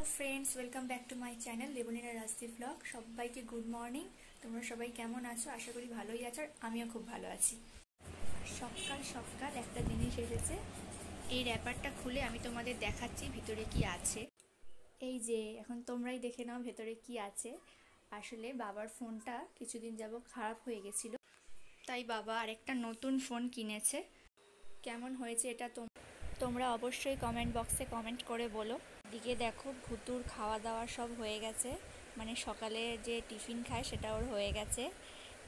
Hello friends, welcome back to my channel লেবনীরা Rajdeep blog. সবাইকে good morning. তোমরা সবাই কেমন আছো? আশা করি ভালোই আছো, আর আমিও খুব ভালো আছি। সকাল সকাল একটা জিনিস এসেছে, এই র্যাপারটা খুলে আমি তোমাদের দেখাচ্ছি ভিতরে কি আছে। এই যে এখন তোমরাই দেখে নাও ভেতরে কি আছে। আসলে বাবার ফোনটা কিছুদিন যাবত খারাপ হয়ে গেছিল, তাই বাবা আরেকটা নতুন ফোন কিনেছে। কেমন হয়েছে এটা তোমরা অবশ্যই কমেন্ট বক্সে কমেন্ট করে বলো। দিকে দেখো ভুতুর খাওয়া দাওয়া সব হয়ে গেছে, মানে সকালে যে টিফিন খায় সেটা ওর হয়ে গেছে।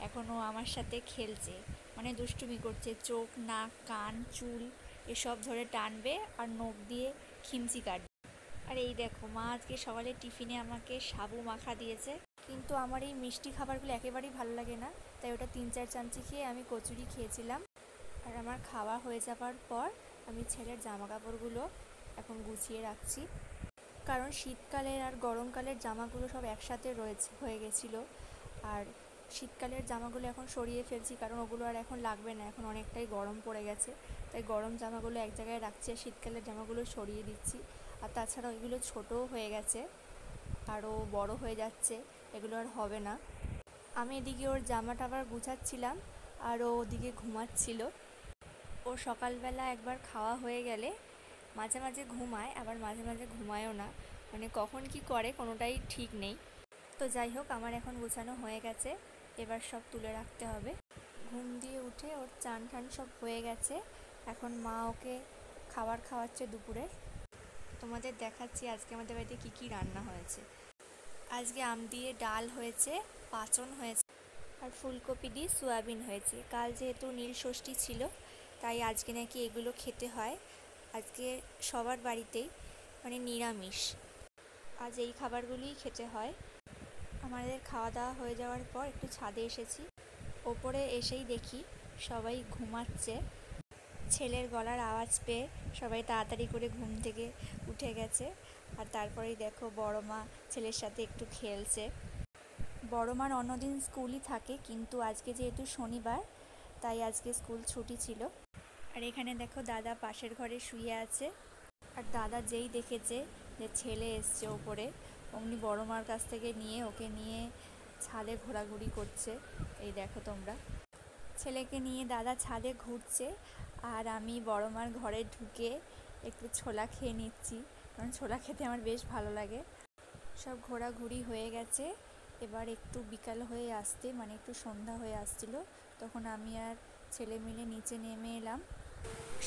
এখন ও আমার সাথে খেলছে, মানে দুষ্টুমি করছে, চোখ নাক কান চুল এসব ধরে টানবে আর নখ দিয়ে খিমচি কাটবে। আর এই দেখো মা আজকে সকালে টিফিনে আমাকে সাবু মাখা দিয়েছে, কিন্তু আমার এই মিষ্টি খাবারগুলো একেবারেই ভালো লাগে না, তাই ওটা 3-4 চামচি খেয়ে আমি কচুরি খেয়েছিলাম। আর আমার খাওয়া হয়ে যাবার পর আমি ছেলের জামা কাপড়গুলো এখন গুছিয়ে রাখছি, কারণ শীতকালের আর গরমকালের জামাগুলো সব একসাথে হয়ে গেছিলো। আর শীতকালের জামাগুলো এখন সরিয়ে ফেলছি, কারণ ওগুলো আর এখন লাগবে না, এখন অনেকটাই গরম পড়ে গেছে। তাই গরম জামাগুলো এক জায়গায় রাখছি আর শীতকালের জামাগুলো সরিয়ে দিচ্ছি। আর তাছাড়া ওইগুলো ছোটও হয়ে গেছে, আরও বড় হয়ে যাচ্ছে, এগুলো আর হবে না। আমি এদিকে ওর জামা টাবার গুছাচ্ছিলাম আর ও ওদিকে ঘুমাচ্ছিল। ও সকালবেলা একবার খাওয়া হয়ে গেলে মাঝে মাঝে ঘুমায়, আবার মাঝে মাঝে ঘুমায়ও না, মানে কখন কি করে কোনোটাই ঠিক নেই। তো যাই হোক, আমার এখন গোছানো হয়ে গেছে, এবার সব তুলে রাখতে হবে। ঘুম দিয়ে উঠে ওর চান টান সব হয়ে গেছে, এখন মা ওকে খাবার খাওয়াচ্ছে দুপুরে। তোমাদের দেখাচ্ছি আজকে আমাদের বাড়িতে কী কী রান্না হয়েছে। আজকে আম দিয়ে ডাল হয়েছে, পাঁচন হয়েছে, আর ফুলকপি দিয়ে সয়াবিন হয়েছে। কাল যেহেতু নীলষষ্ঠী ছিল, তাই আজকে নাকি এগুলো খেতে হয়। আজকে সবার বাড়িতেই মানে নিরামিষ, আজ এই খাবারগুলিই খেতে হয়। আমাদের খাওয়া দাওয়া হয়ে যাওয়ার পর একটু ছাদে এসেছি। ওপরে এসেই দেখি সবাই ঘুমাচ্ছে। ছেলের গলার আওয়াজ পেয়ে সবাই তাড়াতাড়ি করে ঘুম থেকে উঠে গেছে। আর তারপরেই দেখো বড় মা ছেলের সাথে একটু খেলছে। বড় মার অন্যদিন স্কুলই থাকে, কিন্তু আজকে যেহেতু শনিবার তাই আজকে স্কুল ছুটি ছিল। আর এখানে দেখো দাদা পাশের ঘরে শুয়ে আছে। আর দাদা যেই দেখেছে যে ছেলে এসছে ওপরে, অমনি বড় মার কাছ থেকে নিয়ে ওকে নিয়ে ছাদে ঘোরাঘুরি করছে। এই দেখো তোমরা, ছেলেকে নিয়ে দাদা ছাদে ঘুরছে, আর আমি বড় মার ঘরে ঢুকে একটু ছোলা খেয়ে নিচ্ছি, কারণ ছোলা খেতে আমার বেশ ভালো লাগে। সব ঘোরাঘুরি হয়ে গেছে, এবার একটু বিকাল হয়ে আসতে, মানে একটু সন্ধ্যা হয়ে আসছিল, তখন আমি আর ছেলে মিলে নিচে নেমে এলাম।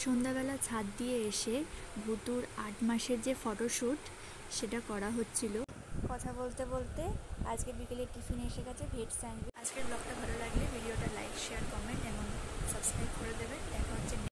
সন্ধ্যাবেলা ছাদ দিয়ে এসে ভুতুর 8 মাসের যে ফটোশ্যুট সেটা করা হচ্ছিল। কথা বলতে বলতে আজকে বিকেলে টিফিন এসে গেছে, ভেজ স্যান্ডউইচ। আজকের ব্লগটা ভালো লাগলে ভিডিওটা লাইক শেয়ার